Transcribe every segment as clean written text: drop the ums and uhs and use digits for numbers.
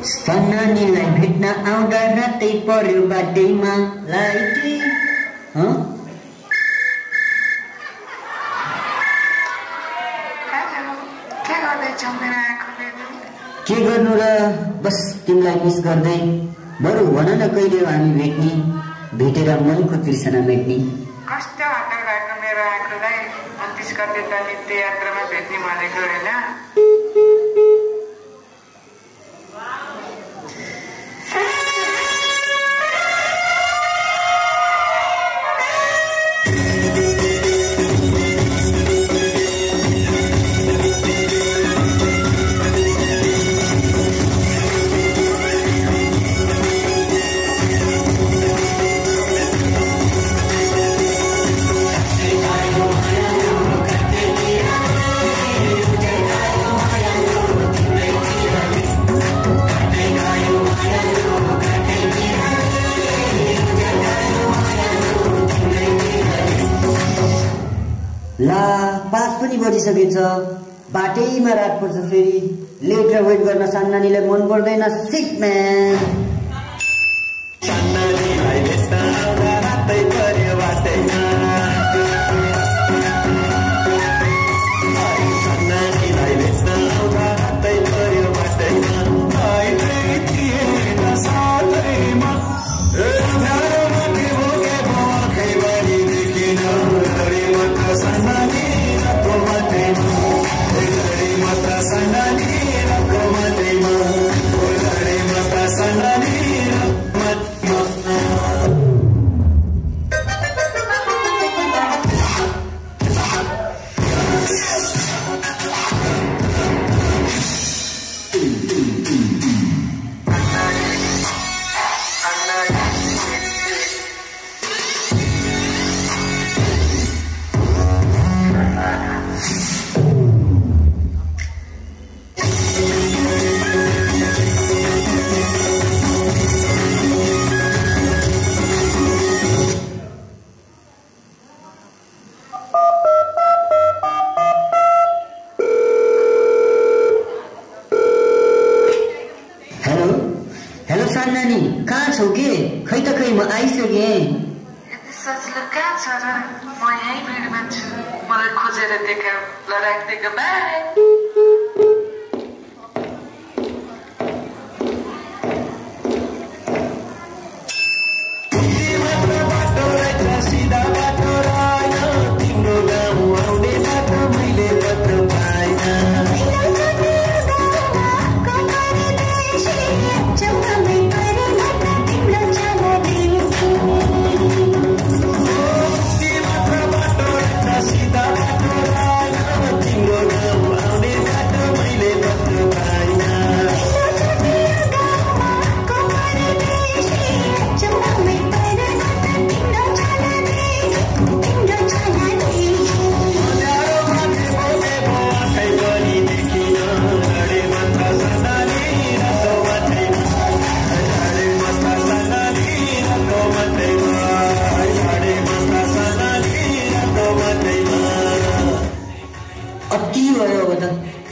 सन्नानीलाई भेट्न आउँदा रातै पर्यो बाटैमा लाइटी के गर्नु र बस तिमीलाई मिस गर्दै बरु भन न कहिले हो हामी भेट्ने भेटेर मनको तृष्णा मेट्ने कस्तो हतार भएको मेरो आँखालाई 29 गते त नित्य यात्रामा भेट्ने भनेको होइन ला 5 पनि बजिसकेछ बाटैमा रात पर्छ फेरि लेट र वेट गर्न सन्नानीलाई मन पर्दैन सिट म्यान सन्नानीलाई भेट्न आउँदा रातै पर्यो बाटैमा सन्नानीलाई भेट्न आउँदा रातै पर्यो बाटैमा आइदै थिएन साथैमा अँध्यारोमा के भोगे आँखैभरि देखिन घडीमा त सन्नानी रातको माटैमा घडीमा त सन्नानी रातको माटैमा घडीमा त सन्नानी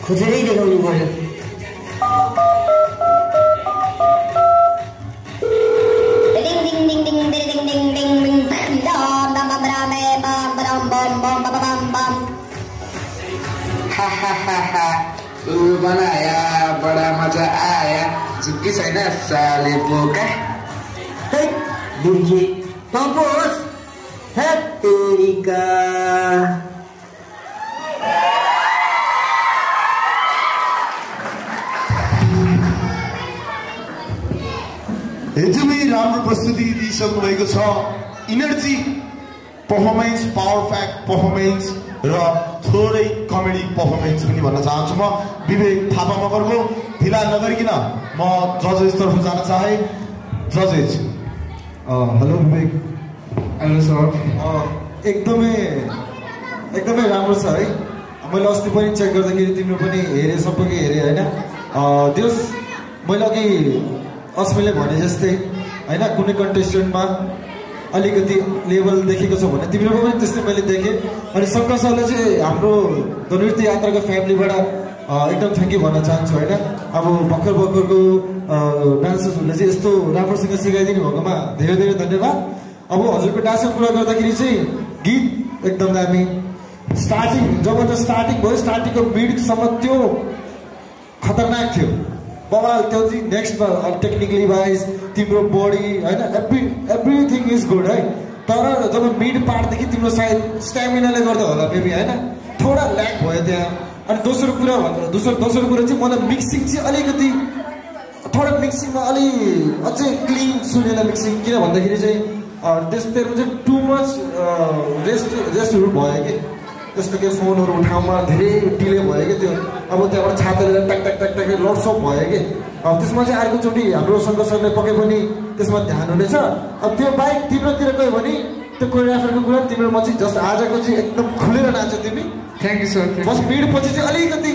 खोजेरै देखाउनु पर्यो बनाया बड़ा मजा आया झुक्की छैन साले बोका बुढी तपोस हेतेरिका एकदमै राम्रो प्रस्तुति दिइसक्नु भएको छ energy performance power fact performance र थोरै कमेडी पर्फर्मेन्स पनि भन्न चाहन्छु म विवेक थापा मगरको ढिला नगरिकन म जजेस तर्फ जान चाहे जजेस हेलो विवेक हेलो सर एकदमै राम्रो छ है मैले अस्ति पनि चेक गर्दाखेरि तिम्रो पनि हेरे सबैको हेरे हैन दिस मैले अघि अस्मिले भने जस्तै हैन कुनै कन्टेस्टेन्टमा अलिकति लेभल देखेको छ भने तिम्रो पनि त्यस्तै मैले देखेँ अनि शङ्कर सरले चाहिँ हाम्रो द नृत्य यात्राको फ्यामिलीबाट एकदम थ्याङ्क यू भन्न चाहन्छु होइन। अब भर्खरको डान्सर्सहरूले चाहिँ यस्तो राम्रोसँग सिकाइदिनु भएकोमा धेरै धेरै धन्यवाद। अब हजुरको डान्सको कुरा गर्दाखेरि चाहिँ गीत एकदम दामी, स्टार्टिङ जब त्यो स्टार्टिङ भयो स्टार्टिङको मिडसम्म त्यो खतरनाक थियो, बवाल त्यो चाहिँ नेक्स्टमा टेक्निकली वाइज तिम्रो बडी होइन एभ्रिथिङ इज गुड है। तर जब मिड पार्टदेखि तिम्रो सायद स्ट्यामिनाले गर्दा होला मेबी होइन थोडा ल्याक भयो त्यहाँ। अनि दोस्रो कुरा चाहिँ मलाई मिक्सिङ चाहिँ अलिकति थोडा मिक्सिङमा अझै क्लिन सुनेन मिक्सिङ, किन भन्दाखेरि चाहिँ त्यसमा चाहिँ टु मच रेस्टहरू भयो कि, जस्तो कि फोनहरू ठाउँमा धेरै डिले भयो कि त्यो, अब त्यहाँबाट छातेर ट्याक ट्याक ट्याक ट्याक लड्सप भयो कि। अब त्यसमा चाहिँ अर्कोचोटि हाम्रो शङ्कर सरले पक्कै पनि त्यसमा ध्यान हुनेछ। अब त्यो बाइक तिम्रोतिर गयो भने त्यो कोरियोग्राफरको कुरा तिम्रोमा चाहिँ जस्तो आजको चाहिँ एकदम खुलेर नाच्यो तिमी। Thank you sir. Bus mid पछि चाहिँ अलिकति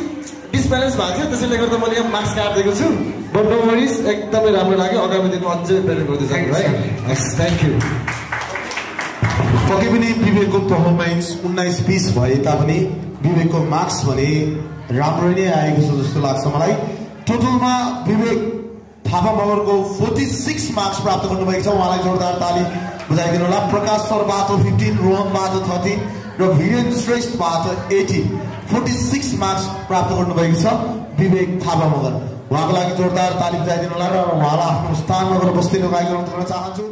डिसब्यालेन्स भएको थियो, त्यसैले गर्दा मैले यहाँ मार्क्स काटिदिएको छु। बट नो वरिज, एकदमै राम्रो लाग्यो। आगामी दिनमा अझै बेटर गर्दै जानु है। Thank you. पक्कै पनि विवेकको पर्फर्मेन्स 19-20 भए तापनि विवेकको मार्क्स भने राम्रो नै आएको छ जस्तो लाग्छ मलाई। टोटलमा विवेक थापा मगरको 46 मार्क्स प्राप्त गर्नुभएको छ। उहाँलाई जोरदार ताली बुझाइदिनु होला। प्रकाश सरबाट 15, रोहनबाट 13 र वीरेन श्रेष्ठबाट 18, 46 मार्क्स प्राप्त गर्नुभएको छ विवेक थापा मगर। उहाँको लागि जोरदार ताली बुझाइदिनु होला र उहाँलाई आफ्नो स्थानमा गएर बस्दिनु लागि अनुरोध गर्न चाहन्छु।